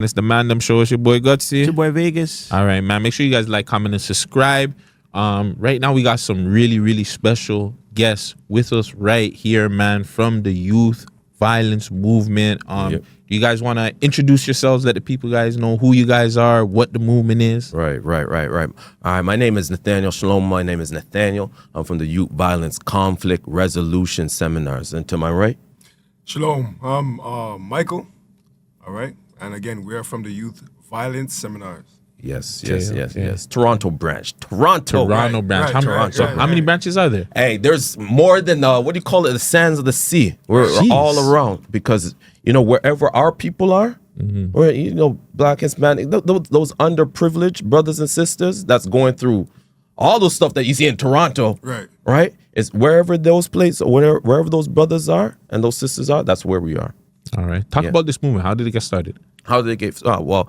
It's the Man Dem show. It's your boy Gutsy. It's your boy Vegas. All right, man. Make sure you guys like, comment, and subscribe. Right now we got some really, really special guests with us right here, man, from the youth violence movement. Do you guys want to introduce yourselves, let the people guys know who you guys are, what the movement is? Right. All right, my name is Nathaniel. Shalom, my name is Nathaniel. I'm from the Youth Violence Conflict Resolution Seminars. And to my right? Shalom, I'm Michael, all right? And again, we are from the Youth Violence Seminars. Yes. Toronto branch. Toronto branch. How many branches are there? Hey, there's more than, what do you call it, the sands of the sea. We're all around because, wherever our people are, where, Black, Hispanic, those underprivileged brothers and sisters that's going through all those stuff that you see in Toronto, right? It's wherever those places, or wherever those brothers are and those sisters are, that's where we are. All right. Talk about this movement. How did it get started? How did it get started?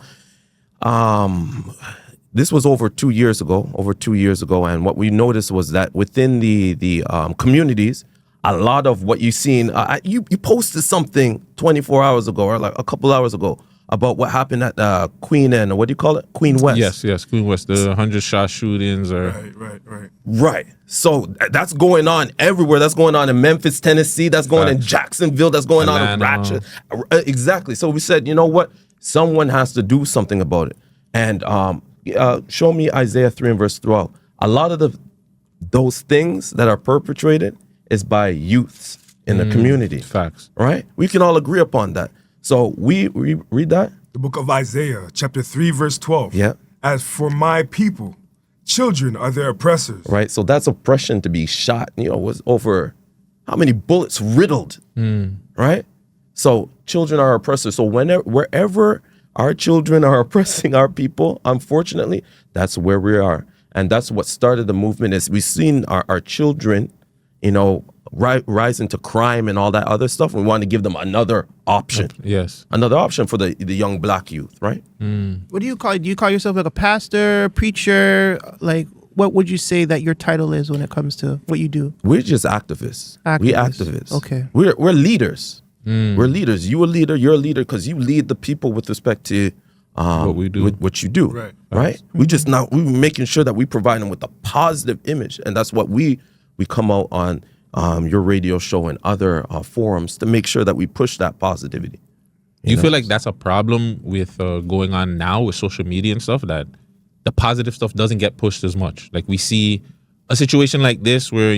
This was over 2 years ago, and what we noticed was that within the communities, a lot of what you've seen, you posted something 24 hours ago or like a couple hours ago about what happened at Queen and what do you call it? Queen West. Yes, Queen West, the 100-shot shootings. Right. So that's going on everywhere. That's going on in Memphis, Tennessee. That's going in Jacksonville. That's going on in Ratchet. Exactly. So we said, you know what? Someone has to do something about it. And show me Isaiah 3 and verse 12. A lot of those things that are perpetrated is by youths in the community. Facts. Right? We can all agree upon that. So we read that. The book of Isaiah, chapter 3, verse 12. Yeah. As for my people, children are their oppressors. Right. So that's oppression to be shot, was over how many bullets riddled. Right? So children are oppressors. So wherever our children are oppressing our people, unfortunately, that's where we are. And that's what started the movement is we've seen our children, rise into crime and all that other stuff. We want to give them another option. Yes. Another option for the young Black youth, right? What do you call it? Do you call yourself like a pastor, preacher? Like, what would you say that your title is when it comes to what you do? We're just activists. We activists. Okay. We're leaders. We're leaders. You a leader. You're a leader because you lead the people with respect to what we do. What you do. Right. We just we're making sure that we provide them with a positive image, and that's what we come out on your radio show and other forums to make sure that we push that positivity. Do you feel like that's a problem with going on now with social media and stuff, that the positive stuff doesn't get pushed as much? Like we see a situation like this where,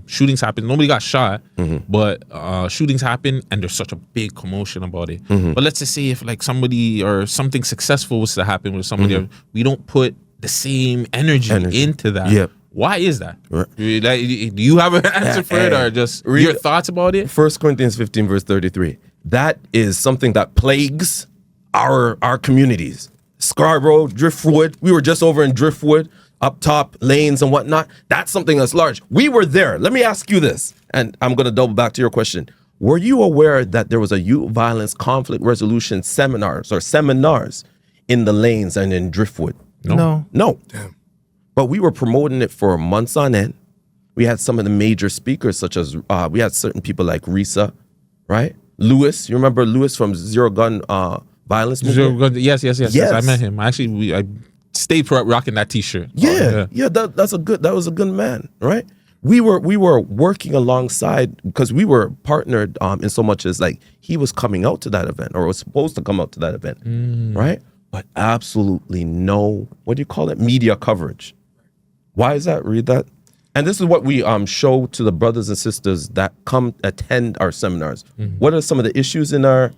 shootings happen. Nobody got shot, but shootings happen and there's such a big commotion about it. But let's just say if like somebody or something successful was to happen with somebody, we don't put the same energy into that. Yep. Why is that? Like, do you have an answer for it or just your thoughts about it? 1 Corinthians 15 verse 33. That is something that plagues our communities. Scarborough, Driftwood. We were just over in Driftwood, up top, lanes and whatnot. That's something that's large. We were there. Let me ask you this, and I'm going to double back to your question. Were you aware that there was a youth violence conflict resolution seminars in the lanes and in Driftwood? No. Damn. But we were promoting it for months on end. We had some of the major speakers, such as we had certain people like Risa, right? Lewis, you remember Lewis from Zero Gun Violence Movement? Zero Gun, yes. I met him. Actually, I stayed rocking that T-shirt. That was a good man, right? We were working alongside because we were partnered in so much as like he was coming out to that event or was supposed to come out to that event, right? But absolutely no, what do you call it? Media coverage. Why is that? Read that. And this is what we show to the brothers and sisters that come attend our seminars. What are some of the issues in our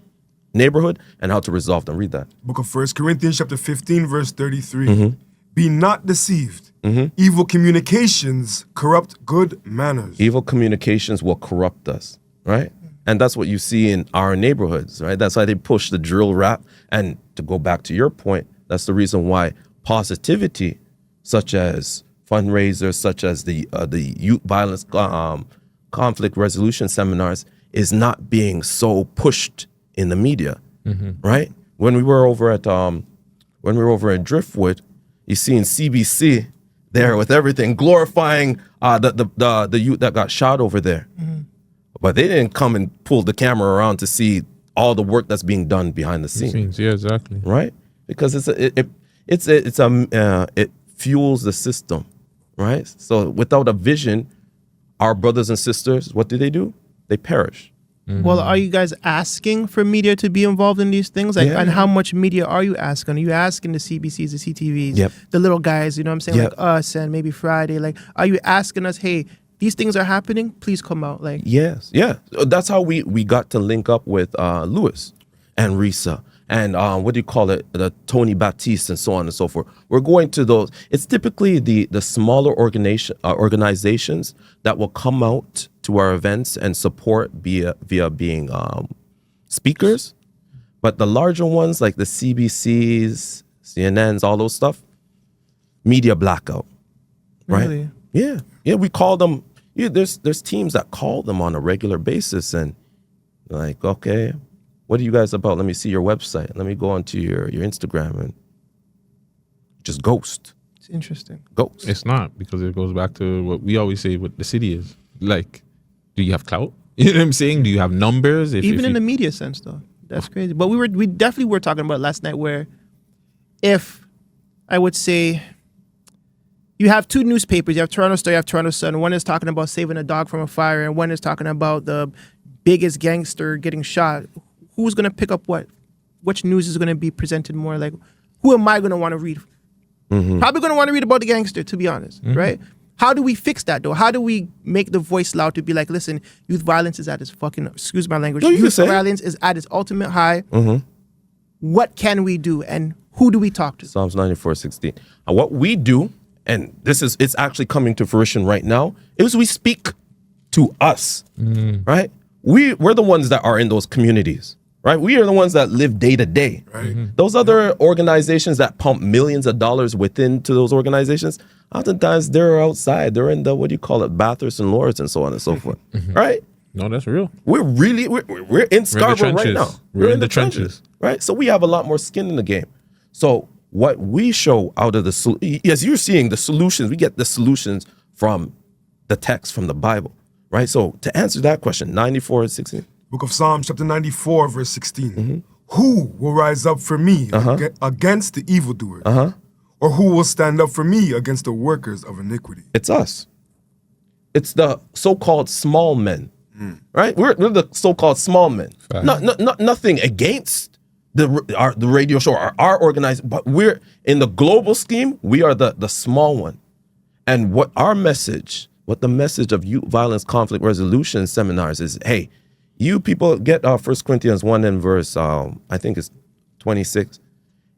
neighborhood and how to resolve them? Read that. Book of 1 Corinthians chapter 15, verse 33. Be not deceived. Evil communications corrupt good manners. Evil communications will corrupt us, right? And that's what you see in our neighborhoods, right? That's why they push the drill rap. And to go back to your point, that's the reason why positivity, such as fundraisers, such as the youth violence conflict resolution seminars, is not being so pushed in the media, right? When we were over in Driftwood, you see in CBC there with everything glorifying the youth that got shot over there, but they didn't come and pull the camera around to see all the work that's being done behind the scenes, Yeah, exactly. right? Because it fuels the system, right? So without a vision, our brothers and sisters, what do? They perish. Well, are you guys asking for media to be involved in these things? Like, Yeah. and how much media are you asking? Are you asking the CBCs, the CTVs, Yep. the little guys, you know what I'm saying? Yep. Like us and maybe Friday. Like, are you asking us, hey, these things are happening, please come out? Like, Yes, yeah. That's how we got to link up with Lewis and Risa and the Tony Baptiste and so on and so forth. We're going to those. It's typically the smaller organizations that will come out to our events and support via being speakers. But the larger ones like the CBCs, CNNs, all those stuff, media blackout, right? Really? Yeah. We call them. Yeah, there's teams that call them on a regular basis and like, okay, what are you guys about? Let me see your website. Let me go onto your Instagram and just ghost. It's interesting. Ghost. It's not, because it goes back to what we always say what the city is. Like, do you have clout? You know what I'm saying? Do you have numbers? Even in the media sense, though. That's crazy. But we definitely were talking about last night where if I would say you have two newspapers, you have Toronto Star, you have Toronto Sun. One is talking about saving a dog from a fire, and one is talking about the biggest gangster getting shot. Who's going to pick up what? Which news is going to be presented more? Like, who am I going to want to read? Probably going to want to read about the gangster, to be honest, right? How do we fix that, though? How do we make the voice loud to be like, listen, youth violence is at its fucking, excuse my language, No, you can youth say it. violence is at its ultimate high. What can we do, and who do we talk to? Psalms 94:16. And what we do, and it's actually coming to fruition right now, is we speak to us, right? We're the ones that are in those communities, right? We are the ones that live day to day. Right. Those other organizations that pump millions of dollars within to those organizations, oftentimes they're outside. They're in the, Bathurst and Lawrence and so on and so forth, right? No, that's real. We're in Scarborough right now. We're in the trenches. Right? So we have a lot more skin in the game. So what we show out of as you're seeing the solutions, we get the solutions from the text, from the Bible, right? So to answer that question, 94:16. Book of Psalms, chapter 94, verse 16. Who will rise up for me against the evildoers? Or who will stand up for me against the workers of iniquity? It's us. It's the so-called small men, right? We're the so-called small men. Nothing against the radio show or our organized, but we're in the global scheme. We are the small one, and what the message of youth violence conflict resolution seminars is: hey, you people get 1 Corinthians 1 and verse I think it's 26.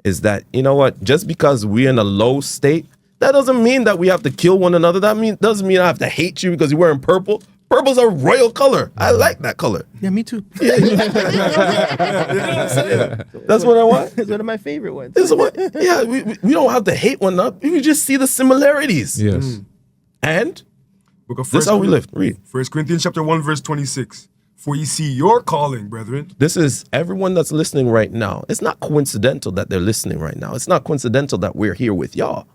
Is that, you know what? Just because we're in a low state, that doesn't mean that we have to kill one another. Doesn't mean I have to hate you because you're wearing purple. Purple's a royal color. I like that color. Yeah, me too. That's what I want. It's one of my favorite ones. This is what, yeah, we don't have to hate one another. We just see the similarities. Yes. And Book of this is how we live. Read. 1 Corinthians chapter 1, verse 26. For ye see your calling, brethren. This is everyone that's listening right now. It's not coincidental that they're listening right now. It's not coincidental that we're here with y'all,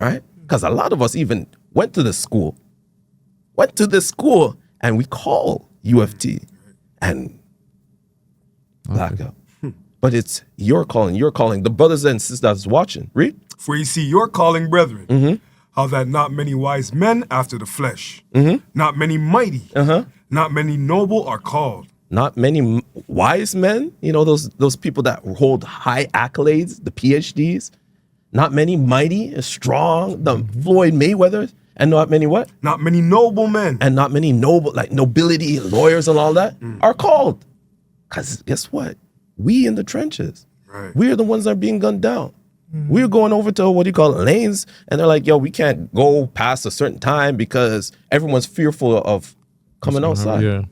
right? Because a lot of us even went to this school, and we call UFT and blackout. But it's your calling, the brothers and sisters watching. Read. For ye see your calling, brethren. How that not many wise men after the flesh, not many mighty, not many noble are called. Not many wise men, those people that hold high accolades, the PhDs. Not many mighty, strong, the Floyd Mayweathers, and not many what? Not many noble men. And not many noble, like nobility, lawyers and all that are called. Because guess what? We in the trenches. Right. We are the ones that are being gunned down. We're going over to lanes, and they're like, yo, we can't go past a certain time because everyone's fearful of coming outside. Yeah.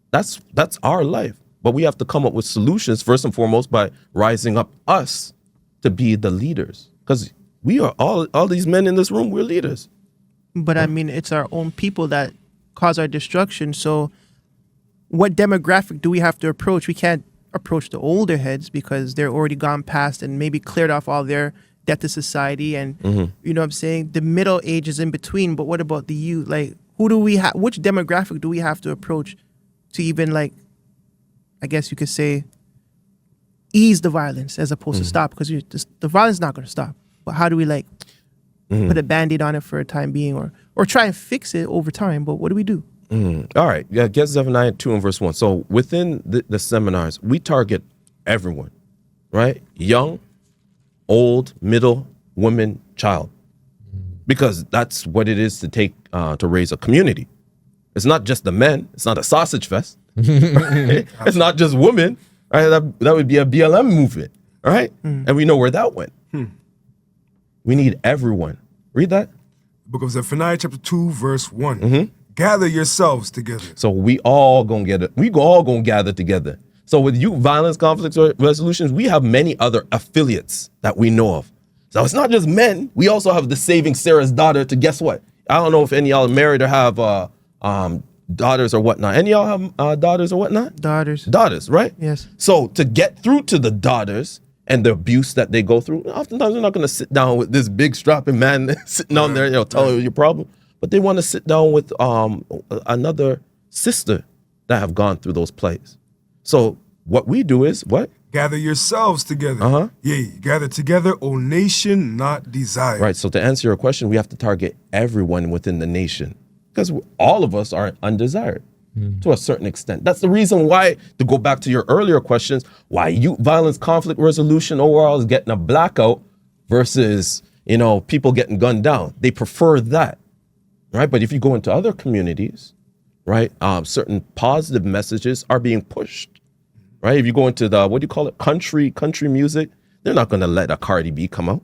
That's our life. But we have to come up with solutions, first and foremost, by rising up us to be the leaders. Because we are all these men in this room, we're leaders. But I mean, it's our own people that cause our destruction. So what demographic do we have to approach? We can't approach the older heads because they're already gone past and maybe cleared off all their debt to society. And you know what I'm saying? The middle age is in between. But what about the youth? Like, who do we have? Which demographic do we have to approach to even like I guess you could say, ease the violence as opposed to stop? Because the violence is not going to stop. But how do we like put a Band-Aid on it for a time being, or try and fix it over time? But what do we do? All right. Yeah, get Zephaniah 2 and verse 1. So within the seminars, we target everyone, right? Young, old, middle, woman, child. Because that's what it is to take to raise a community. It's not just the men. It's not a sausage fest. Right? It's not just women. Right? That would be a BLM movement, right? And we know where that went. We need everyone. Read that. Book of Zephaniah chapter 2 verse 1. Gather yourselves together. So we all gonna get it. We all gonna gather together. So with youth violence, conflicts, or resolutions, we have many other affiliates that we know of. So it's not just men. We also have the Saving Sarah's Daughter to guess what? I don't know if any of y'all are married or have daughters or whatnot. Any of y'all have daughters or whatnot? Daughters, right? Yes. So to get through to the daughters and the abuse that they go through, oftentimes they're not going to sit down with this big strapping man sitting on there, telling you your problem. But they want to sit down with another sister that have gone through those plays. So what we do is what? Gather yourselves together. Yea, gather together, O nation not desired. Right. So to answer your question, we have to target everyone within the nation because all of us are undesired to a certain extent. That's the reason why, to go back to your earlier questions, why youth violence, conflict resolution overall is getting a blackout versus, people getting gunned down. They prefer that. Right. But if you go into other communities, right, certain positive messages are being pushed. Right, if you go into the country music, they're not gonna let a Cardi B come out.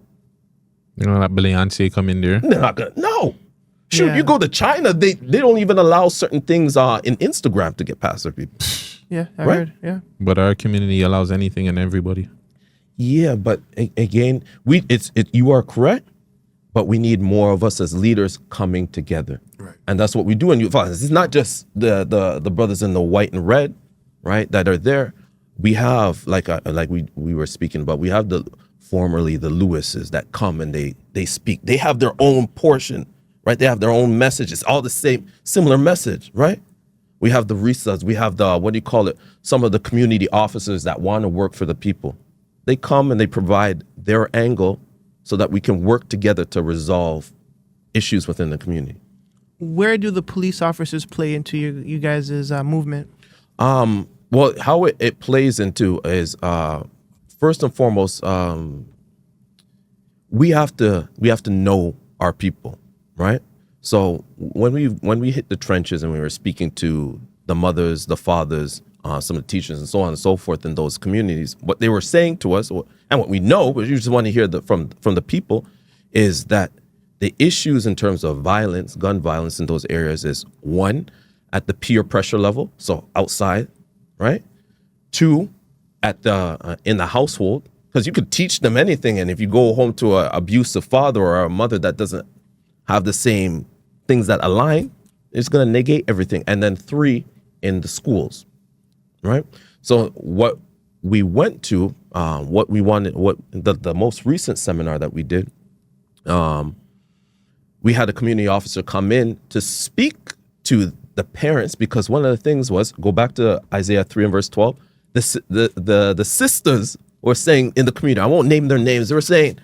Let Beyonce come in there. They're not gonna. No, shoot, you go to China, they don't even allow certain things in Instagram to get past their people. Yeah, I Right? heard. Yeah, But our community allows anything and everybody. Yeah, but again, you are correct, but we need more of us as leaders coming together, Right. and that's what we do in youth violence. It's not just the brothers in the white and red, right, that are there. We have like we were speaking about. We have formerly the Lewises that come and they speak. They have their own portion, right? They have their own message. It's all the same, similar message, right? We have the Risas. We have some of the community officers that want to work for the people. They come and they provide their angle so that we can work together to resolve issues within the community. where do the police officers play into you guys' movement? Well, how it plays into is first and foremost, we have to know our people, right? So when we hit the trenches and we were speaking to the mothers, the fathers, some of the teachers, and so on and so forth in those communities, what they were saying to us, and what we know, but you just want to hear from the people, is that the issues in terms of violence, gun violence in those areas is one, at the peer pressure level, so outside, right? Two, at the in the household, because you could teach them anything, and if you go home to an abusive father or a mother that doesn't have the same things that align, it's going to negate everything. And then three, in the schools, right? So what we went to, what we wanted, what the most recent seminar that we did, we had a community officer come in to speak to the parents, because one of the things was, go back to Isaiah 3 and verse 12, the sisters were saying in the community, I won't name their names, they were saying,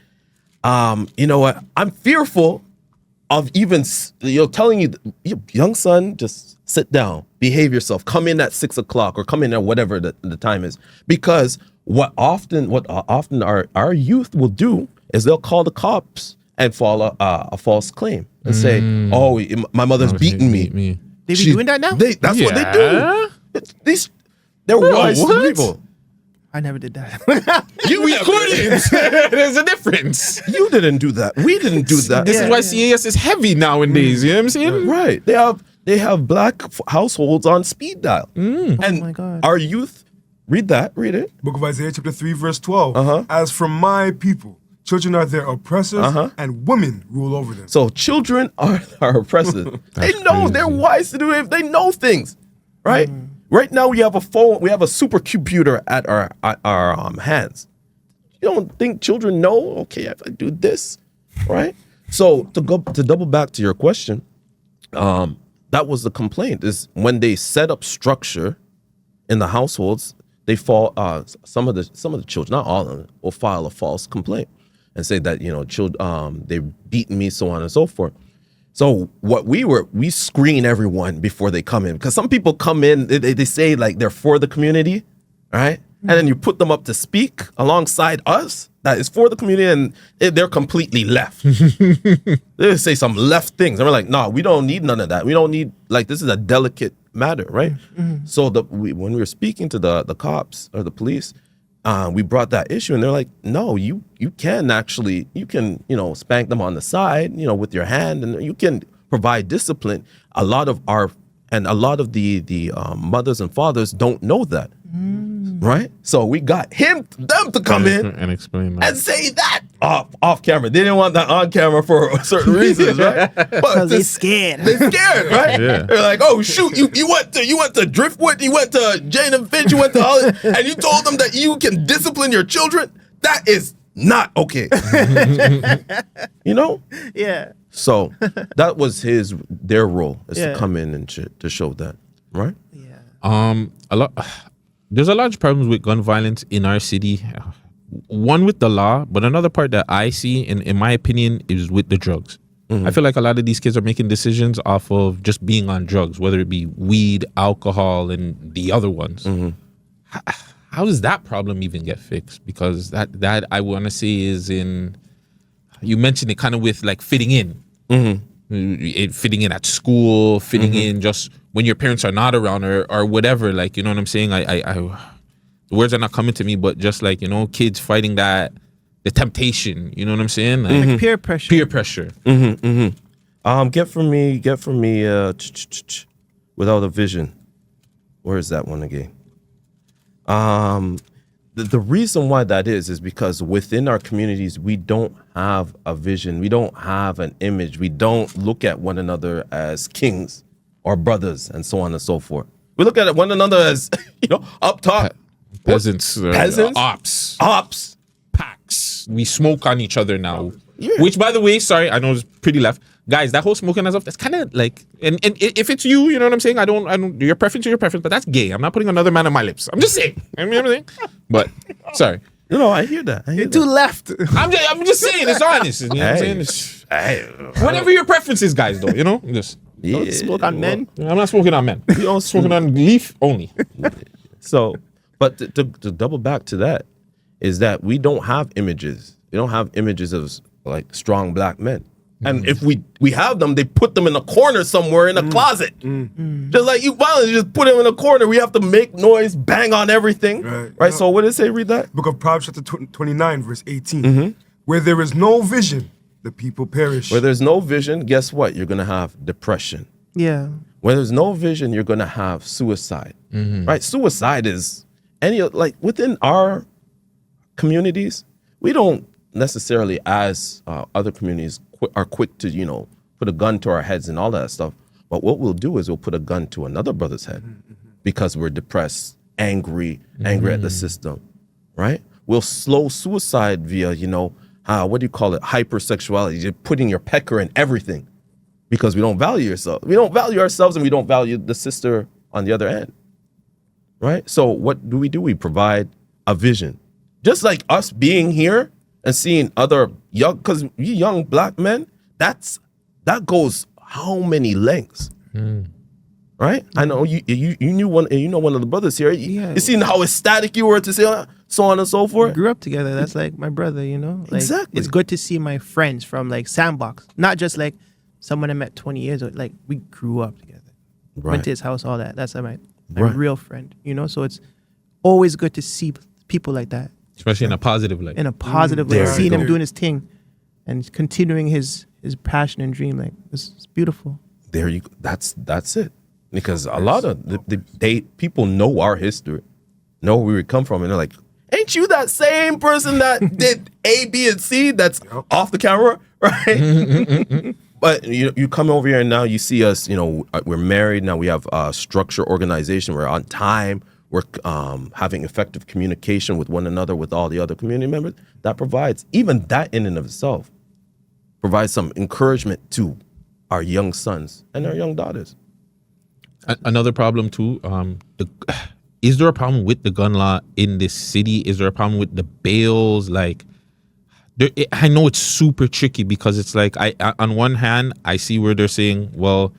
you know what, I'm fearful of even, telling you, young son, just sit down, behave yourself, come in at 6 o'clock or come in at whatever the time is. Because what often our youth will do is they'll call the cops and file a false claim and say, oh, my mother's beating me. They be doing that now? That's what they do. They're wise people. I never did that. We couldn't. There's a difference. You didn't do that. We didn't do that. This is why CAS is heavy nowadays. You know what I'm saying? Right. They have black households on speed dial. And Oh my God. our youth, read it. Book of Isaiah chapter 3 verse 12. As from my people, children are their oppressors and women rule over them. So children are oppressors. They know, they're wise to do it if they know things, right? Right now we have a phone, we have a supercomputer at our hands. You don't think children know, okay, if I do this, right? So to double back to your question, that was the complaint, is when they set up structure in the households, they fall. Some of the children, not all of them, will file a false complaint and say that they beaten me, so on and so forth. So we screen everyone before they come in, because some people come in, they say like they're for the community, right? And then you put them up to speak alongside us that is for the community, and they're completely left. They say some left things, and we're like, no, we don't need none of that. We don't need, like, this is a delicate matter, right? So when we were speaking to the cops or the police, we brought that issue, and they're like, no, you can actually, spank them on the side, with your hand, and you can provide discipline. A lot of the mothers and fathers don't know that. Right? So we got them to come in and explain that and say that off camera. They didn't want that on camera for certain reasons, right? But They're scared. They're scared, right? Yeah. They're like, oh shoot, you went to Driftwood, you went to Jane and Finch, you went to all, and you told them that you can discipline your children. That is not okay. Yeah. So that was their role, is Yeah. to come in and to show that, right? Yeah. There's a large problem with gun violence in our city. One with the law, but another part that I see, in my opinion, is with the drugs. I feel like a lot of these kids are making decisions off of just being on drugs, whether it be weed, alcohol, and the other ones. How does that problem even get fixed? Because that I want to say is you mentioned it kind of with like fitting in. Fitting in at school, fitting in just when your parents are not around or whatever, like, you know what I'm saying? The words are not coming to me, but just like, kids fighting the temptation, you know what I'm saying? Like, Peer pressure. peer pressure. Get for me, Without a Vision. Where is that one again? The reason why that is because within our communities, we don't have a vision. We don't have an image. We don't look at one another as kings or brothers and so on and so forth. We look at one another as, up top. Peasants. Ops. Packs. We smoke on each other now. Yeah. Which, by the way, sorry, I know it's pretty left. Guys, that whole smoking and stuff, that's kind of like, and if it's you, you know what I'm saying? I don't, your preference is your preference, but that's gay. I'm not putting another man on my lips. I'm just saying. You know what I'm saying? But, sorry. I hear that. You're too left. I'm just saying, it's honest. You know what I'm saying? Whatever your preference is, guys, though, just. Yeah. Smoke on men. I'm not smoking on men. I'm smoking on leaf only. So, but to double back to that, is that we don't have images. We don't have images of like strong black men. And if we have them, they put them in a corner somewhere in a closet. Just like you violently just put them in a corner. We have to make noise, bang on everything. Right? So what did it say? Read that. Book of Proverbs chapter 29, verse 18. Where there is no vision, the people perish. Where there's no vision, guess what? You're going to have depression. Yeah. Where there's no vision, you're going to have suicide. Right? Suicide is within our communities, we don't necessarily, as other communities, are quick to, put a gun to our heads and all that stuff. But what we'll do is we'll put a gun to another brother's head because we're depressed, angry at the system, right? We'll slow suicide via, what do you call it? Hypersexuality. You're putting your pecker in everything because we don't value yourself. We don't value ourselves, and we don't value the sister on the other end, right? So what do? We provide a vision. Just like us being here and seeing other young black men, that goes how many lengths, right? I know you knew one, and one of the brothers here. You seen how ecstatic you were to say so on and so forth. We grew up together. That's like my brother, Like, exactly. It's good to see my friends from like Sandbox, not just like someone I met 20 years ago. Like we grew up together, went to his house, all that. That's my real friend, So it's always good to see people like that. Especially in a positive light. In a positive way, There you seeing go. him doing his thing and continuing his passion and dream. Like it's beautiful. There you go. That's it. Because a lot of people know our history, know where we come from, and they're like, ain't you that same person that did A, B, and C that's off the camera, right? But you come over here and now you see us, we're married, now we have structure, organization, we're on time, we're having effective communication with one another, with all the other community members. That provides, even that in and of itself, provides some encouragement to our young sons and our young daughters. Another problem too, is there a problem with the gun law in this city? Is there a problem with the bails? Like, I know it's super tricky because it's like, I on one hand, I see where they're saying, well,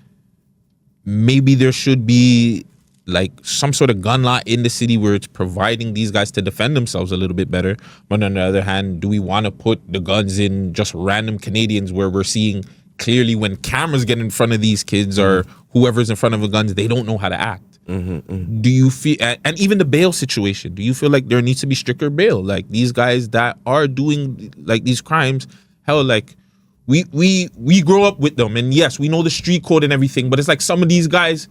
maybe there should be like some sort of gun law in the city where it's providing these guys to defend themselves a little bit better. But on the other hand, do we want to put the guns in just random Canadians where we're seeing clearly when cameras get in front of these kids or whoever's in front of the guns, they don't know how to act? Do you feel, and even the bail situation, do you feel like there needs to be stricter bail? Like these guys that are doing like these crimes, hell, like we grow up with them, and yes, we know the street code and everything, but it's like some of these guys,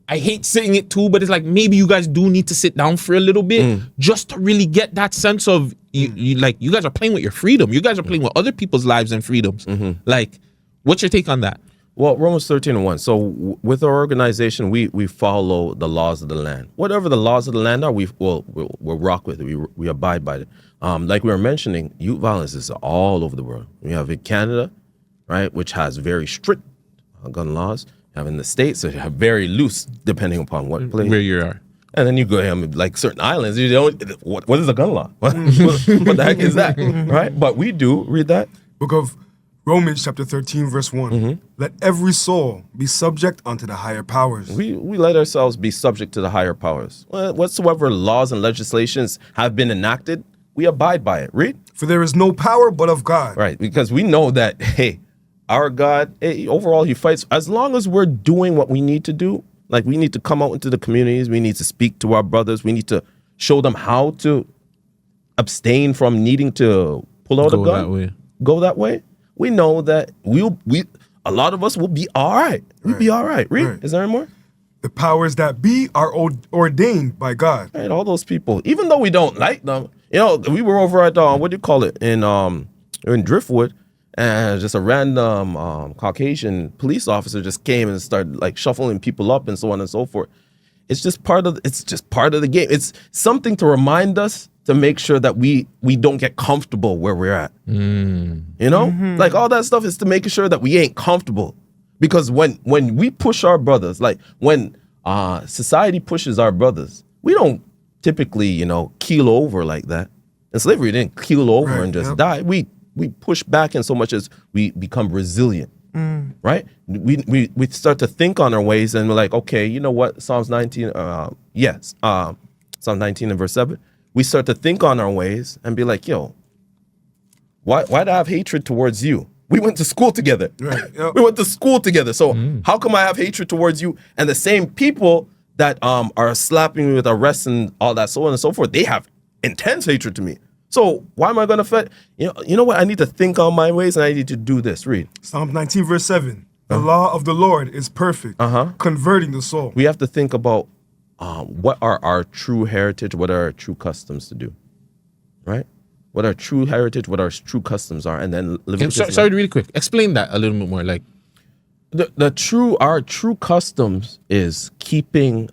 I hate saying it too, but it's like maybe you guys do need to sit down for a little bit just to really get that sense of you like you guys are playing with your freedom. You guys are playing with other people's lives and freedoms. Like, what's your take on that? Well, Romans 13:1. So with our organization, we follow the laws of the land. Whatever the laws of the land are, we'll rock with it. We abide by it. Like we were mentioning, youth violence is all over the world. We have in Canada, right, which has very strict gun laws. You have in the States, so you have very loose, depending upon what place. Where you are. And then you go like certain islands, you don't, what is a gun law? What the heck is that, right? But we do, read that. Book of Romans chapter 13, verse 1. Let every soul be subject unto the higher powers. We let ourselves be subject to the higher powers. Whatsoever laws and legislations have been enacted, we abide by it. Read. For there is no power but of God. Right, because we know that, hey, our God, hey, overall, he fights. As long as we're doing what we need to do, like we need to come out into the communities, we need to speak to our brothers, we need to show them how to abstain from needing to pull out a gun. Go that way. We know that a lot of us will be all right. We'll be all right. Read. Right. Is there any more? The powers that be are ordained by God. Right, all those people, even though we don't like them, you know, we were over at what do you call it in Driftwood, and just a random Caucasian police officer just came and started like shuffling people up and so on and so forth. It's just part of the game. It's something to remind us to make sure that we don't get comfortable where we're at. You know, like all that stuff is to make sure that we ain't comfortable. Because when we push our brothers, like when society pushes our brothers, we don't typically, you know, keel over like that. And slavery didn't keel over and just die. We push back in so much as we become resilient, right? We start to think on our ways and we're like, okay, you know what? Psalms 19, Psalm 19 and verse 7. We start to think on our ways and be like, yo, why do I have hatred towards you? We went to school together. Right. Yep. We went to school together. So how come I have hatred towards you? And the same people that are slapping me with arrests and all that, so on and so forth, they have intense hatred to me. So why am I going to fight? You know what? I need to think on my ways and I need to do this. Read. Psalm 19, verse 7. The law of the Lord is perfect, converting the soul. We have to think about what are our true heritage, what are our true customs to do, right? What our true heritage, what our true customs are, and then sorry, really quick. Explain that a little bit more. Like our true customs is keeping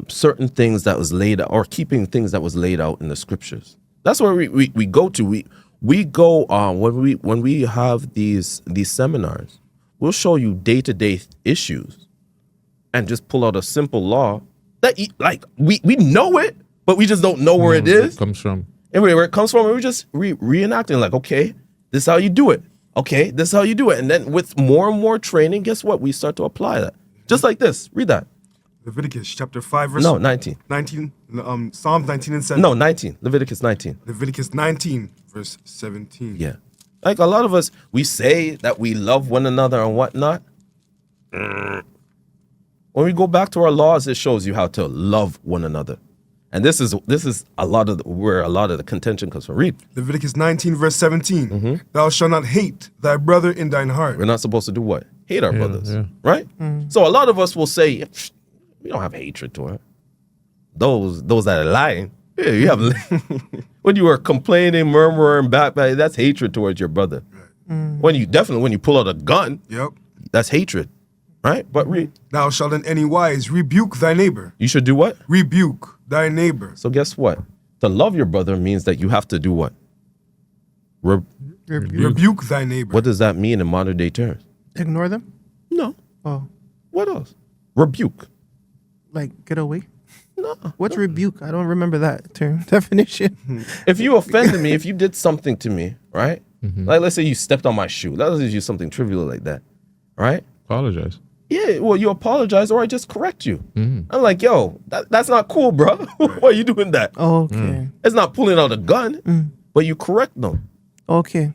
certain things that was laid out, or keeping things that was laid out in the scriptures. That's where we go to. We go when we have these seminars. We'll show you day-to-day issues, and just pull out a simple law that like we know it, but we just don't know where it is. It comes from. Anyway, where it comes from, we're just reenacting like, okay, this is how you do it. Okay, this is how you do it. And then with more and more training, guess what? We start to apply that. Just like this. Read that. Leviticus chapter 5, verse 19. 19. Psalms 19 and 7. No, 19. Leviticus 19. Leviticus 19, verse 17. Yeah. Like a lot of us, we say that we love one another and whatnot. When we go back to our laws, it shows you how to love one another. And this is a lot of where a lot of the contention comes from. Read. Leviticus 19, verse 17. Thou shalt not hate thy brother in thine heart. We're not supposed to do what? Hate our brothers, right? So a lot of us will say, we don't have hatred to her. Those that are lying, yeah, you have. When you are complaining, murmuring, backbiting, that's hatred towards your brother. When you pull out a gun, that's hatred. Right? But read. Thou shalt in any wise rebuke thy neighbor. You should do what? Rebuke thy neighbor. So guess what? To love your brother means that you have to do what? Rebuke thy neighbor. What does that mean in modern day terms? Ignore them? No. Oh. What else? Rebuke. Like, get away? What's rebuke? I don't remember that term definition. If you offended me, if you did something to me, right? Like, let's say you stepped on my shoe. Let's use something trivial like that, right? Apologize. Yeah, well, you apologize or I just correct you. I'm like, yo, that's not cool, bro. Why are you doing that? Okay. It's not pulling out a gun, but you correct them. Okay.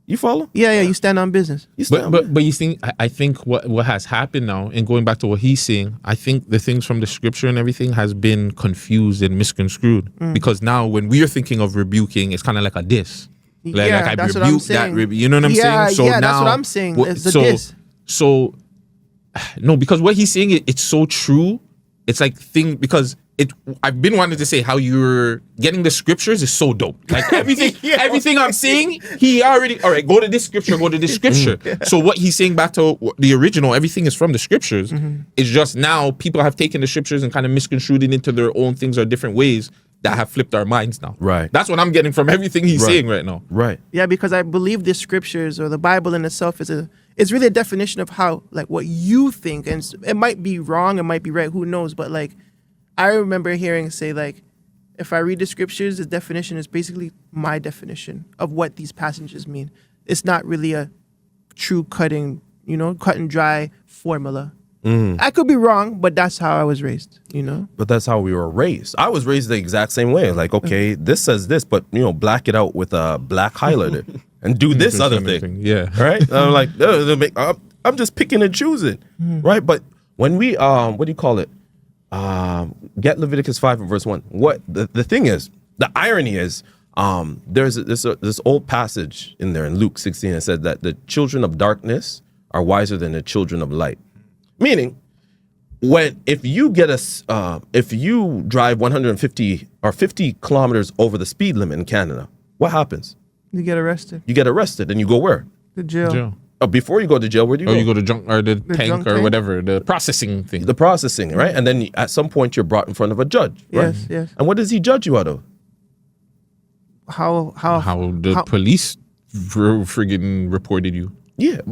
You follow? Yeah, you stand on business. You stand But you think I think what has happened now, and going back to what he's saying, I think the things from the scripture and everything has been confused and misconstrued because now when we are thinking of rebuking, it's kind of like a diss. Like I that's what I'm rebuke that. saying. You know what I'm saying? So yeah, now, that's what I'm saying. It's a so diss. so no, because what he's saying it's so true. It's like because I've been wanting to say how you're getting the scriptures is so dope. Like everything I'm saying, he already all right. Go to this scripture. Go to this scripture. So what he's saying back to the original, everything is from the scriptures. It's just now people have taken the scriptures and kind of misconstrued it into their own things or different ways that have flipped our minds now. Right. That's what I'm getting from everything he's saying right now. Right. Yeah, because I believe the scriptures or the Bible in itself it's really a definition of how, like, what you think, and it might be wrong, it might be right, who knows? But like, I remember hearing say like, if I read the scriptures, the definition is basically my definition of what these passages mean. It's not really a true cut and dry formula. I could be wrong, but that's how I was raised, But that's how we were raised. I was raised the exact same way. Like, okay, this says this, but black it out with a black highlighter and do this other thing. Yeah. Right? And I'm like, I'm just picking and choosing. Right? But when we what do you call it? Get Leviticus 5 and verse 1. What the thing is, the irony is, there's this old passage in there in Luke 16 that said that the children of darkness are wiser than the children of light. Meaning, if you drive 150 or 50 kilometers over the speed limit in Canada, what happens? You get arrested. You get arrested and you go where? The jail. Before you go to jail, where do you go? You go to junk or the tank junk or tank? whatever, the processing thing. The processing, right? And then at some point you're brought in front of a judge, right? Yes. And what does he judge you out of? How the police friggin' reported you. Yeah,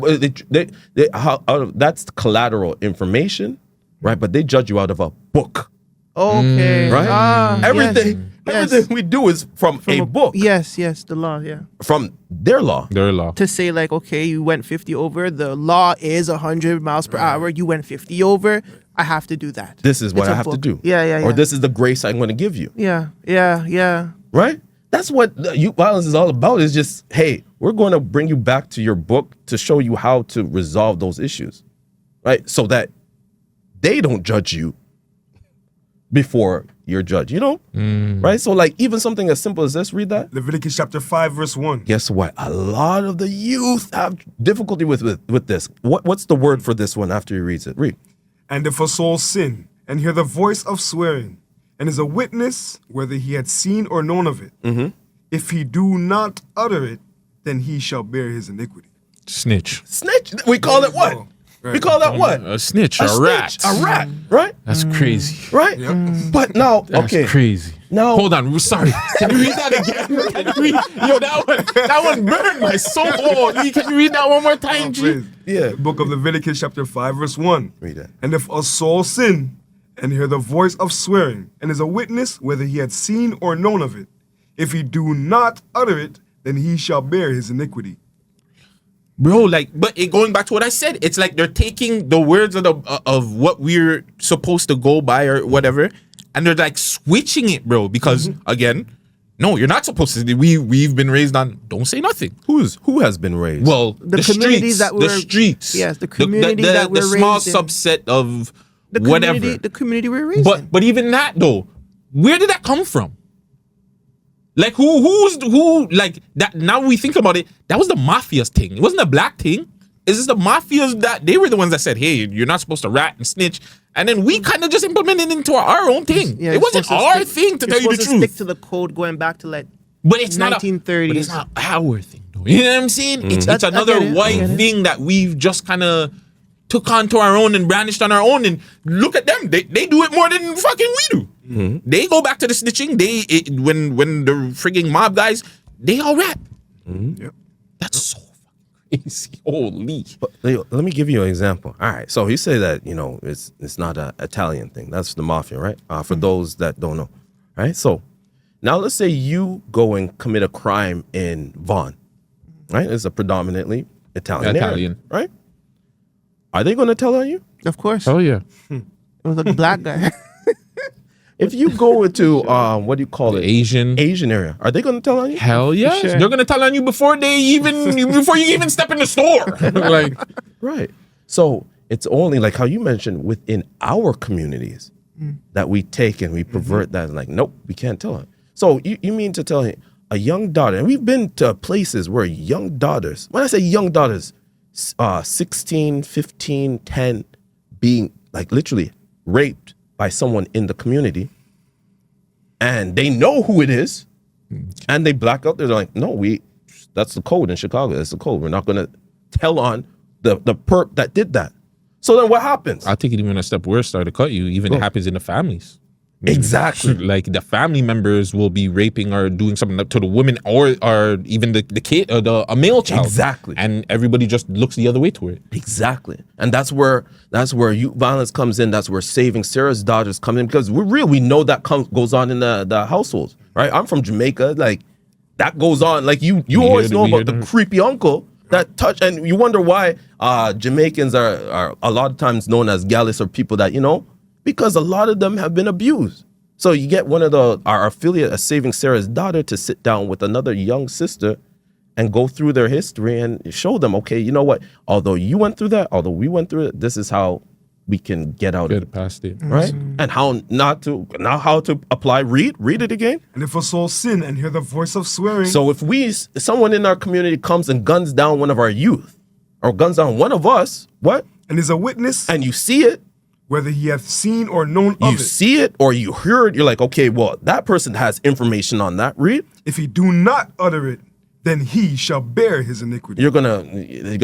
that's collateral information, right? But they judge you out of a book, Okay. right? Everything Yes. we do is from a book. Yes, the law, yeah. From their law. Their law. To say like, okay, you went 50 over, the law is 100 miles per hour, you went 50 over, I have to do that. This is what It's I a have to book. do. Yeah. Or this is the grace I'm going to give you. Yeah. Right? That's what youth violence is all about. Is just, hey, we're going to bring you back to your book to show you how to resolve those issues, right? So that they don't judge you before you're judged, right? So like even something as simple as this, read that. Leviticus chapter 5, verse 1. Guess what? A lot of the youth have difficulty with this. What's the word for this one after he reads it? Read. And if a soul sin and hear the voice of swearing, and is a witness, whether he had seen or known of it, if he do not utter it, then he shall bear his iniquity. Snitch. Snitch. We call it what? Right. We call that what? A snitch. A snitch, rat. A rat, right? That's crazy. Right? But now, That's okay. crazy. Now, Hold on. Sorry. Can you read that again? Can you read? Yo, that one burned my soul. Oh, can you read that one more time, G? Praise. Yeah. The book of Leviticus chapter 5, verse 1. Read that. And if a soul sin and hear the voice of swearing, and is a witness, whether he had seen or known of it, if he do not utter it, then he shall bear his iniquity. Bro, going back to what I said, it's like they're taking the words of what we're supposed to go by or whatever, and they're like switching it, bro. Because again, no, you're not supposed to. We've been raised on don't say nothing. Who has been raised? Well, The the communities streets, that the were- streets. yes, the community that the we're small raised in. subset of The whatever. the community we're raised in. But even that though, where did that come from? Like who like that? Now we think about it, that was the mafia's thing. It wasn't a black thing. Is this the mafias that they were the ones that said, "Hey, you're not supposed to rat and snitch," and then we kind of just implemented it into our own thing. Yeah, it you're wasn't supposed our to thing to you're tell you the supposed truth. to stick to the code going back to like But it's not 1930s. but it's not our thing, though. You know what I'm saying? It's That's- I another get it, I white get it. thing that we've just kind of took onto our own and brandished on our own. And look at them; they do it more than fucking we do. They go back to the snitching. When the frigging mob guys, they all rap. Yep. That's so fucking crazy. Holy. But let me give you an example. All right, so you say that it's not an Italian thing. That's the mafia, right? For those that don't know, right? So now let's say you go and commit a crime in Vaughan, right? It's a predominantly Italian area, right? Are they going to tell on you? Of course. Oh yeah. It was a black guy. If you go into what do you call it? Asian area, are they going to tell on you? Hell yes. Sure. They're gonna tell on you before you even step in the store. Like Right. So it's only like how you mentioned within our communities that we take and we pervert that. Like, nope, we can't tell her. So you mean to tell a young daughter, and we've been to places where young daughters, when I say young daughters, 16, 15, 10, being like literally raped by someone in the community, and they know who it is, and they black out. They're like, no, that's the code in Chicago. That's the code. We're not going to tell on the perp that did that. So then what happens? I'll take it even a step worse. Start to cut you. Even it happens in the families. Exactly. Like the family members will be raping or doing something to the woman or even the kid or a male child. Exactly. And everybody just looks the other way to it. Exactly. And that's where youth violence comes in. That's where saving Sarah's daughters come in, because we know that goes on in the households, right? I'm from Jamaica. Like that goes on. Like you always know about the creepy uncle that touch, and you wonder why Jamaicans are a lot of times known as gallus, or people that, because a lot of them have been abused. So you get one of our affiliate of Saving Sarah's daughter to sit down with another young sister and go through their history and show them, okay, you know what? Although you went through that, although we went through it, this is how we can get out of it. Past it. Right? And how to apply, read it again. And if a soul sin and hear the voice of swearing. So if someone in our community comes and guns down one of our youth, or guns down one of us, what? And is a witness. And you see it, whether he hath seen or known of it. You see it or you hear it, you're like, okay, well, that person has information on that. Read. If he do not utter it, then he shall bear his iniquity. You're gonna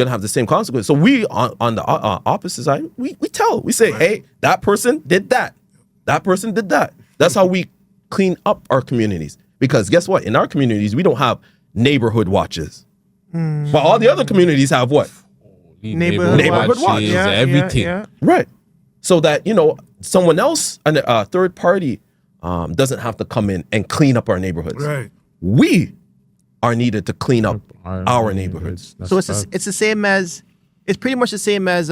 have the same consequence. So we on the opposite side, we tell. We say, hey, that person did that. That person did that. That's how we clean up our communities. Because guess what? In our communities, we don't have neighborhood watches. But all the other communities have what? Neighborhood watch. Yeah, everything. Yeah. Right. So that, someone else, a third party, doesn't have to come in and clean up our neighborhoods. Right. We are needed to clean up our neighborhoods. So it's the same as, it's pretty much the same as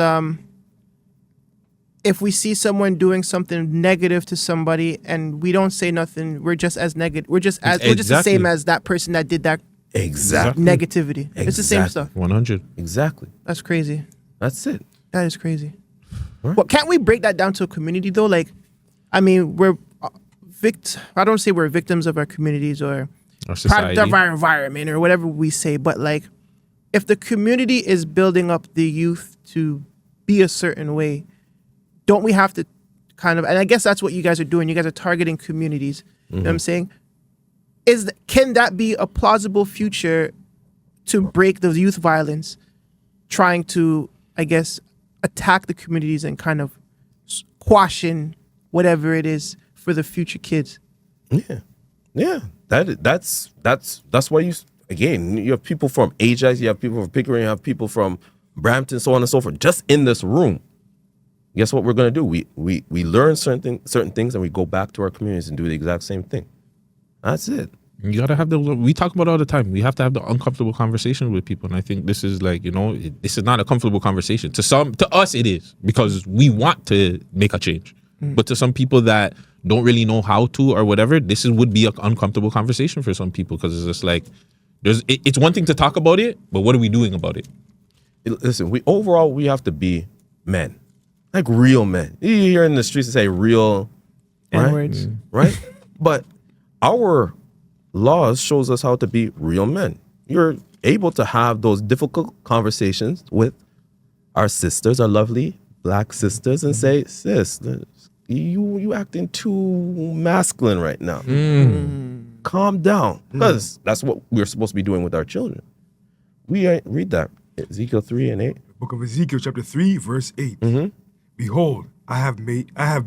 if we see someone doing something negative to somebody and we don't say nothing, we're just as negative. We're just the same as that person that did that negativity. It's the same stuff. 100. Exactly. That's crazy. That's it. That is crazy. Right. Well, can't we break that down to a community though? Like, I mean, I don't say we're victims of our communities or society, product of our environment or whatever we say, but like, if the community is building up the youth to be a certain way, don't we have to kind of, and I guess that's what you guys are doing. You guys are targeting communities. You know what I'm saying? Can that be a plausible future to break the youth violence, trying to, I guess, attack the communities and kind of quashing whatever it is for the future kids? Yeah. That's why you have people from Ajax, you have people from Pickering, you have people from Brampton, so on and so forth, just in this room. Guess what we're gonna do? We learn certain things and we go back to our communities and do the exact same thing. That's it. You gotta have we talk about it all the time. We have to have the uncomfortable conversation with people, and I think this is like, this is not a comfortable conversation. To us, it is, because we want to make a change. But to some people that don't really know how to or whatever, this would be an uncomfortable conversation for some people, because it's just like it's one thing to talk about it, but what are we doing about it? Listen, we have to be men, like real men. You hear in the streets say real N-words. Right? But our laws shows us how to be real men. You're able to have those difficult conversations with our sisters, our lovely black sisters, and say, sis, you acting too masculine right now. Calm down. Because that's what we're supposed to be doing with our children. We read that. Ezekiel 3:8. Book of Ezekiel chapter 3, verse 8. Behold, I have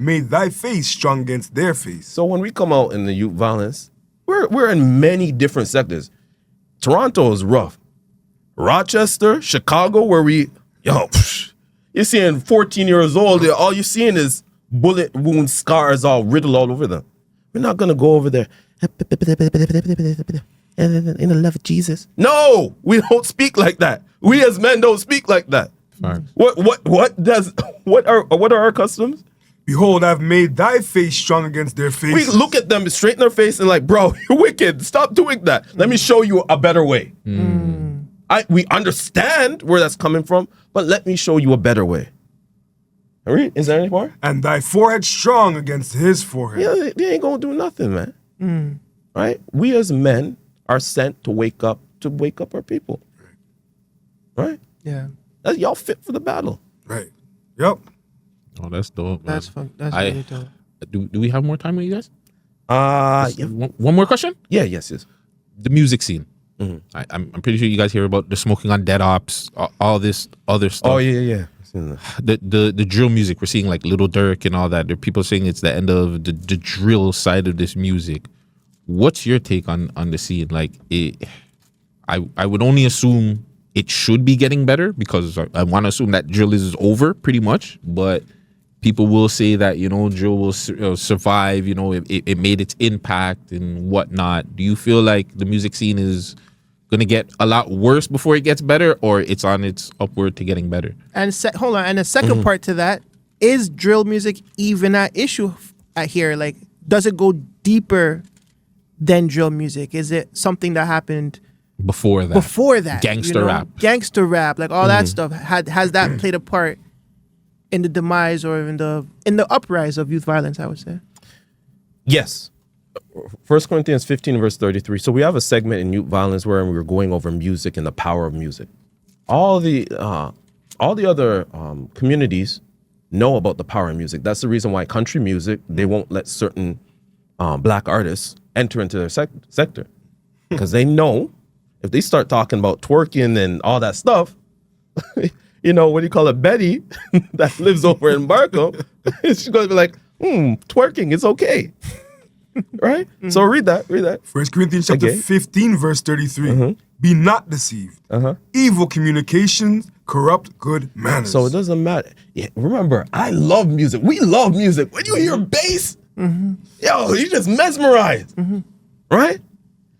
made thy face strong against their face. So when we come out in the youth violence, we're in many different sectors. Toronto is rough, Rochester, Chicago, where you're seeing 14 years old, all you're seeing is bullet wound scars all riddled all over them. We're not going to go over there. In the love of Jesus. No, we don't speak like that. We as men don't speak like that. Facts. What are our customs? Behold, I've made thy face strong against their We faces. look at them straight in their face and like, bro, you're wicked. Stop doing that. Let me show you a better way. We understand where that's coming from, but let me show you a better way. Is there any more? And thy forehead strong against his forehead. Yeah, they ain't gonna do nothing, man. Right? We as men are sent to wake up our people. Right? Yeah. Y'all fit for the battle. Right. Yep. Oh, that's dope. Man. That's fun. That's really dope. Do we have more time with you guys? Yeah. One more question. Yes. The music scene. I'm pretty sure you guys hear about the smoking on dead ops, all this other stuff. Oh yeah. I've seen that. The drill music. We're seeing like Little Dirk and all that. There are people saying it's the end of the drill side of this music. What's your take on the scene? Like, I would only assume it should be getting better because I want to assume that drill is over pretty much. But people will say that, drill will survive. It made its impact and whatnot. Do you feel like the music scene is going to get a lot worse before it gets better, or it's on its upward to getting better? And hold on. And the second part to that is drill music even an issue here? Like, does it go deeper than drill music? Is it something that happened Before that, gangster rap, like all that stuff? Has that played a part in the demise or in the uprise of youth violence? I would say. Yes. 1 Corinthians 15 verse 33. So we have a segment in youth violence where we were going over music and the power of music. All the other communities know about the power of music. That's the reason why country music, they won't let certain black artists enter into their sector, because they know if they start talking about twerking and all that stuff, what do you call it, Betty that lives over in Barco, she's going to be like, twerking is okay. Right? So read that. 1 Corinthians chapter 15 verse 33. Be not deceived. Evil communications corrupt good manners. So it doesn't matter. Yeah, remember, I love music. We love music. When you hear bass, yo, you just mesmerized. Right?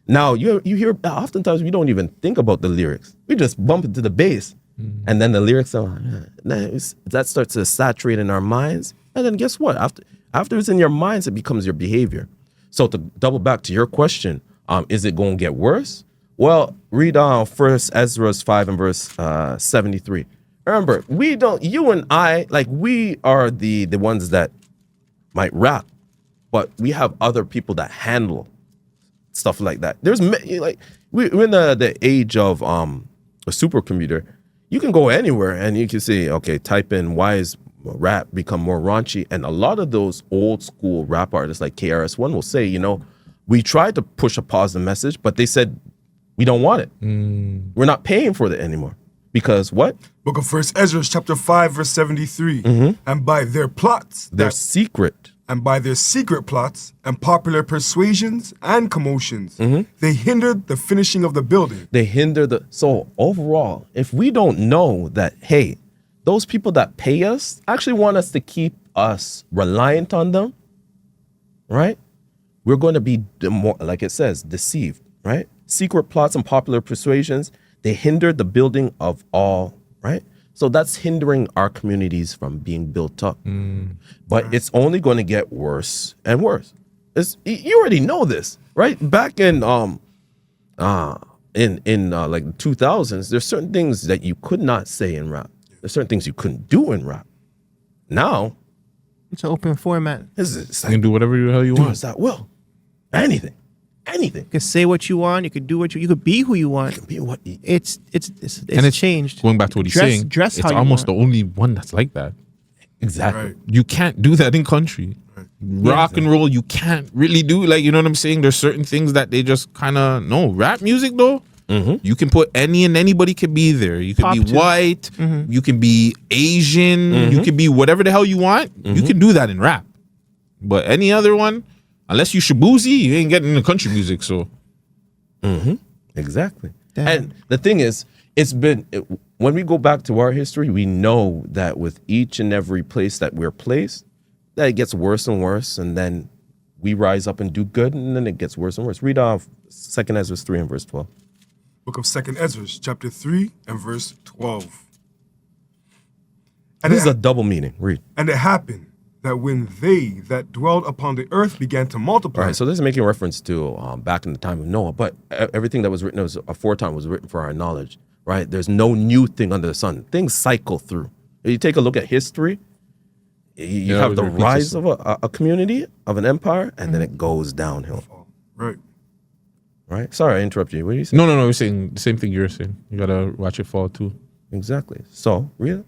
Now, you hear, oftentimes we don't even think about the lyrics. We just bump into the bass. And then the lyrics that starts to saturate in our minds. And then guess what? After it's in your minds, it becomes your behavior. So to double back to your question, is it going to get worse? Well, read 1 Ezra 5 and verse 73. Remember, you and I, like, we are the ones that might rap, but we have other people that handle stuff like that. We're in the age of a supercomputer. You can go anywhere and you can say, okay, type in why is rap become more raunchy, and a lot of those old school rap artists like KRS-One will say, we tried to push a positive message, but they said we don't want it. We're not paying for it anymore. Because what? Book of 1 Ezra chapter 5 verse 73. And by their plots, and by their secret plots and popular persuasions and commotions, they hindered the finishing of the building. So overall, if we don't know that, hey, those people that pay us actually want us to keep us reliant on them, right? We're going to be more, like it says, deceived, right? Secret plots and popular persuasions, they hindered the building of all, right? So that's hindering our communities from being built up. But it's only going to get worse and worse. You already know this, right? Back in like the 2000s, there's certain things that you could not say in rap. There's certain things you couldn't do in rap. Now, it's an open format. You can do whatever the hell you want. As that will. Anything. You can say what you want. You could do you could be who you want. You can be what you, It's changed. Going back to what he's saying, dress it's how you almost want. the only one that's like that. exactly. Right. You can't do that in country. Rock and roll, you can't really do. Like, you know what I'm saying? There's certain things that they just kind of no. Rap music though, you can put any and anybody can be there. You can Pop be too. white, you can be Asian, you can be whatever the hell you want. You can do that in rap. But any other one, unless you Shabuzi, you ain't getting into country music. So Exactly. And the thing is, when we go back to our history, we know that with each and every place that we're placed, that it gets worse and worse, and then we rise up and do good, and then it gets worse and worse. Read off 2 Ezra 3 and verse 12. Book of 2 Ezra, chapter 3 and verse 12. And this is a double meaning. Read. And it happened that when they that dwelled upon the earth began to multiply. All right, so this is making reference to back in the time of Noah, but everything that was written aforetime was written for our knowledge, right? There's no new thing under the sun. Things cycle through. If you take a look at history, you have the rise of a community, of an empire, and then it goes downhill. Right. Right? Sorry, I interrupted you. What are you saying? No, you're saying the same thing you're saying. You gotta watch it fall too. Exactly. So, read it.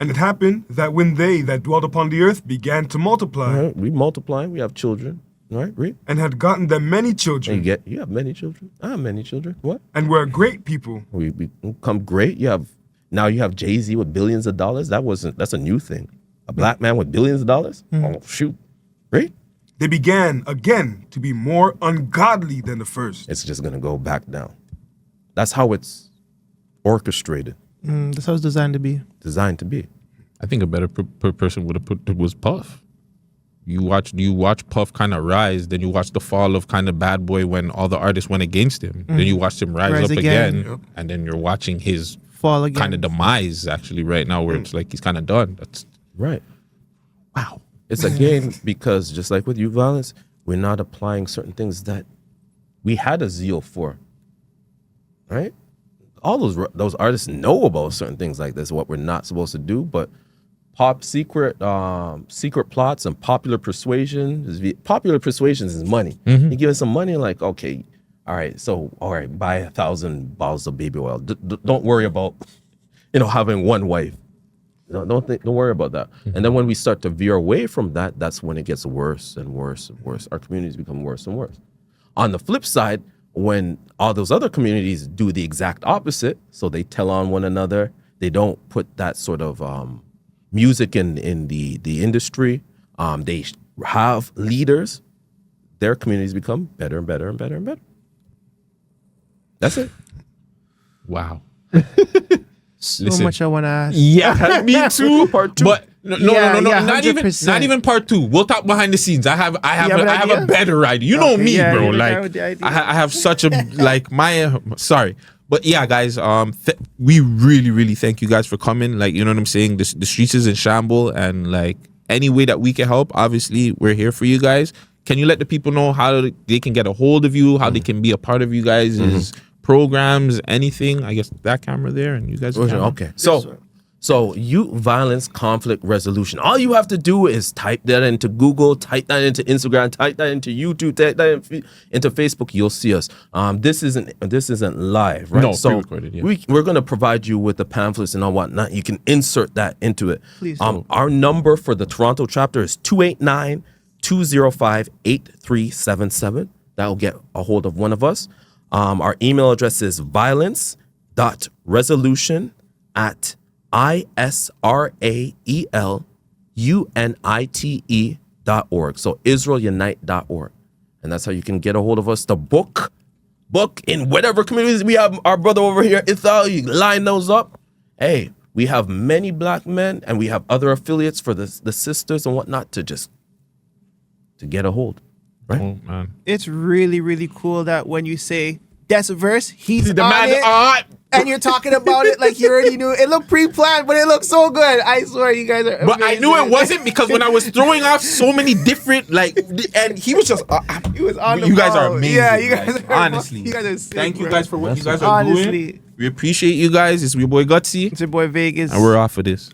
And it happened that when they that dwelled upon the earth began to multiply. Right, we multiply, we have children. Right? Read. And had gotten them many children. And you have many children. I have many children. What? And were a great people. We become great. Now you have Jay-Z with billions of dollars. That's a new thing. A black man with billions of dollars? Oh, shoot. Right? They began again to be more ungodly than the first. It's just going to go back down. That's how it's orchestrated. That's how it's designed to be. Designed to be. I think a better person would have put was Puff. You watch Puff kind of rise, then you watch the fall of kind of Bad Boy when all the artists went against him. Then you watched him rise up again. Yep. And then you're watching his fall again. Kind of demise actually right now, where it's like he's kind of done. That's right. Wow. It's again because just like with youth violence, we're not applying certain things that we had a zeal for. Right? All those artists know about certain things like this, what we're not supposed to do, but secret plots and popular persuasions is money. You give us some money, like, okay, all right, buy 1,000 bottles of baby oil. Don't worry about, having one wife. Don't worry about that. And then when we start to veer away from that, that's when it gets worse and worse and worse. Our communities become worse and worse. On the flip side, when all those other communities do the exact opposite, so they tell on one another, they don't put that sort of music in the industry, they have leaders, their communities become better and better and better and better. That's it. Wow. So much I want to ask. Yeah, me too. Part 2. But no, not 100%. not even part 2. We'll talk behind the scenes. I have a better idea. You know me, bro. Like I have such a sorry. But yeah, guys, we really, really thank you guys for coming. Like, you know what I'm saying? The streets is in shambles, and like any way that we can help, obviously we're here for you guys. Can you let the people know how they can get a hold of you, how they can be a part of you guys' programs, anything? I guess that camera there, and you guys. Okay. So youth violence conflict resolution. All you have to do is type that into Google, type that into Instagram, type that into YouTube, type that into Facebook. You'll see us. This isn't live, right? No, so pre-recorded, yeah. we're going to provide you with the pamphlets and all whatnot. You can insert that into it. Please. Our number for the Toronto chapter is 289-205-8377. That will get a hold of one of us. Our email address is violence.resolution@ISRAELUNITE.org. So IsraelUnite.org. And that's how you can get a hold of us. The book in whatever communities we have. Our brother over here, Ithal, you line those up. Hey, we have many black men, and we have other affiliates for the sisters and whatnot to get a hold. Right? Oh man. It's really, really cool that when you say that's a verse, he's The on man, it, and you're talking about it like you already knew. It looked pre-planned, but it looked so good. I swear, you guys are. But I knew it wasn't, because when I was throwing off so many different and he was just. He was on. You guys are amazing. Yeah, you guys are. Honestly, you guys are sick, thank you bro. guys for what you guys are doing. Honestly, We appreciate you guys. It's your boy Gutsy, it's your boy Vegas. and we're off of this.